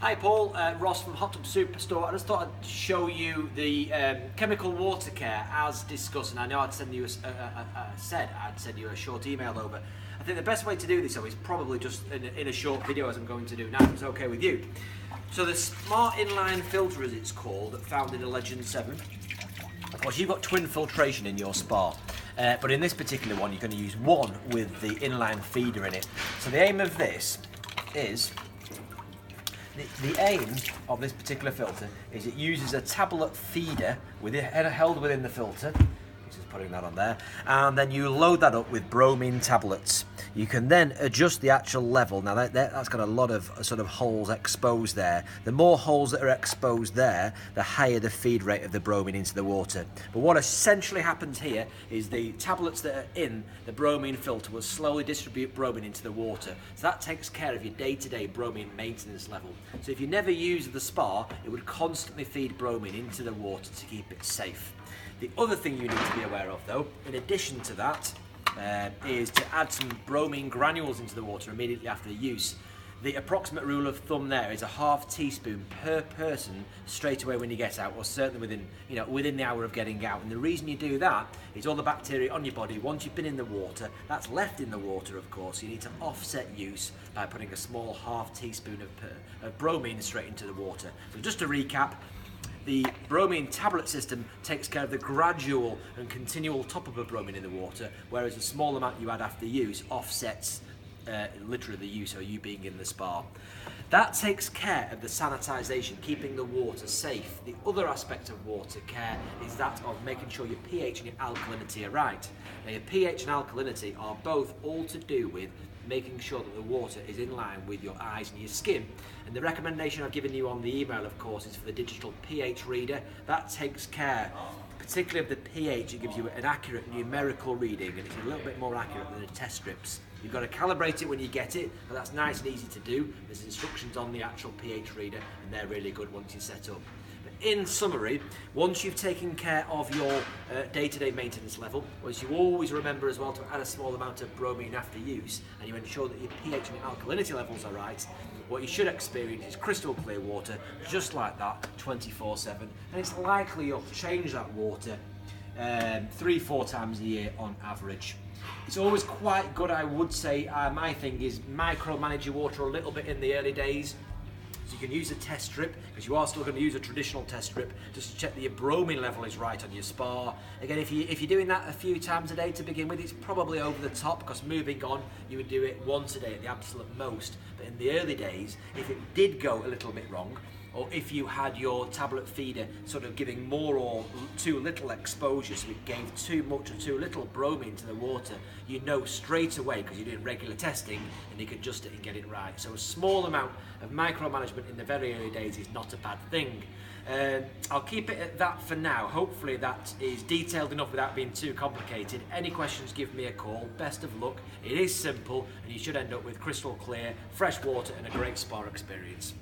Hi Paul, Ross from Hot Tub Superstore. I just thought I'd show you the chemical Watercare as discussed, and I know I'd send you a short email over. I think the best way to do this though is probably just in a short video as I'm going to do now, if it's okay with you. So the Smart Inline Filter, as it's called, found in a Legend 7. Of course, you've got twin filtration in your spa, but in this particular one you're going to use one with the inline feeder in it. So the aim of this is, the aim of this particular filter is it uses a tablet feeder held within the filter. Just putting that on there, and then you load that up with bromine tablets. You can then adjust the actual level. Now that's got a lot of sort of holes exposed there. The more holes that are exposed there, the higher the feed rate of the bromine into the water. But what essentially happens here is the tablets that are in the bromine filter will slowly distribute bromine into the water. So that takes care of your day-to-day bromine maintenance level. So if you never use the spa, it would constantly feed bromine into the water to keep it safe. The other thing you need to be aware of though, in addition to that, is to add some bromine granules into the water immediately after use. The approximate rule of thumb there is a half teaspoon per person straight away when you get out, or certainly within the hour of getting out. And the reason you do that is all the bacteria on your body, once you've been in the water, that's left in the water of course. You need to offset use by putting a small half teaspoon of bromine straight into the water. So just to recap, the bromine tablet system takes care of the gradual and continual top-up of bromine in the water, whereas the small amount you add after use offsets literally the use of you being in the spa. That takes care of the sanitisation, keeping the water safe. The other aspect of water care is that of making sure your pH and your alkalinity are right. Now, your pH and alkalinity are both all to do with making sure that the water is in line with your eyes and your skin. And the recommendation I've given you on the email, of course, is for the digital pH reader. That takes care, particularly of the pH. It gives you an accurate numerical reading, and it's a little bit more accurate than the test strips. You've got to calibrate it when you get it, but that's nice and easy to do. There's instructions on the actual pH reader, and they're really good once you're set up. In summary, once you've taken care of your day-to-day maintenance level, once you always remember as well to add a small amount of bromine after use, and you ensure that your pH and your alkalinity levels are right, what you should experience is crystal clear water, just like that, 24/7, and it's likely you'll change that water 3-4 times a year on average. It's always quite good, I would say. My thing is micromanage your water a little bit in the early days. So you can use a test strip, because you are still going to use a traditional test strip, just to check that your bromine level is right on your spa. Again, if you're doing that a few times a day to begin with, it's probably over the top, because moving on, you would do it once a day at the absolute most. But in the early days, if it did go a little bit wrong, or if you had your tablet feeder sort of giving more or too little exposure, so it gave too much or too little bromine to the water, you know straight away, because you're doing regular testing, and you can adjust it and get it right. So a small amount of micromanagement in the very early days is not a bad thing. I'll keep it at that for now. Hopefully that is detailed enough without being too complicated. Any questions, give me a call. Best of luck. It is simple, and you should end up with crystal clear, fresh water and a great spa experience.